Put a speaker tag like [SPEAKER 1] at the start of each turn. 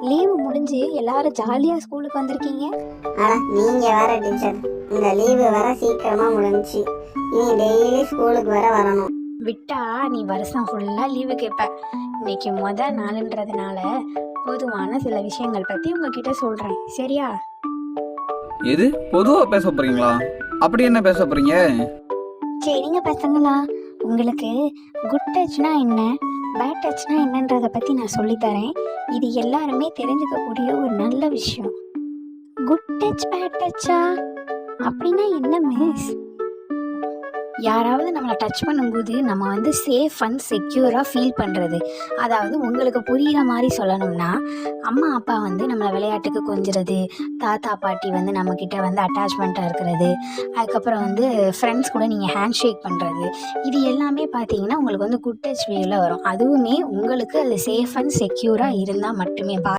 [SPEAKER 1] Leave முடிஞ்சு எல்லாரும் ஜாலியாக ஸ்கூலுக்கு வந்திருக்கீங்க.
[SPEAKER 2] ஆனால் நீங்கள் வேற டீச்சர், இந்த லீவு வர சீக்கிரமாக முடிஞ்சிச்சு. இனி டெய்லி ஸ்கூலுக்கு வர வரணும்.
[SPEAKER 1] விட்டா நீ வருஷம் ஃபுல்லாக லீவு கேட்ப. இன்னைக்கு நாளுன்றதுனால பொதுவான சில விஷயங்கள் பற்றி உங்ககிட்ட சொல்கிறேன், சரியா?
[SPEAKER 3] எது பொதுவாக பேச போறீங்களா? அப்படி என்ன பேச போறீங்க?
[SPEAKER 1] சரிங்க பசங்களா, உங்களுக்கு குட் டச்னா என்ன, பேட் டச்னா என்னன்றதை பற்றி நான் சொல்லித்தரேன். இது எல்லாருமே தெரிஞ்சுக்கக்கூடிய ஒரு நல்ல விஷயம். குட் டச் பேட் டச்சா அப்படின்னா என்ன மிஸ்? யாராவது நம்மளை டச் பண்ணும்போது நம்ம வந்து சேஃப் அண்ட் செக்யூராக ஃபீல் பண்ணுறது. அதாவது உங்களுக்கு புரிகிற மாதிரி சொல்லணும்னா, அம்மா அப்பா வந்து நம்மளை விளையாட்டுக்கு கொஞ்சிறது, தாத்தா பாட்டி வந்து நம்மக்கிட்ட வந்து அட்டாச்மெண்ட்டாக இருக்கிறது, அதுக்கப்புறம் வந்து ஃப்ரெண்ட்ஸ் கூட நீங்கள் ஹேண்ட் ஷேக் பண்ணுறது, இது எல்லாமே பார்த்தீங்கன்னா உங்களுக்கு வந்து குட் டச் வேவில் வரும். அதுவுமே உங்களுக்கு அது சேஃப் அண்ட் செக்யூராக இருந்தால் மட்டுமே.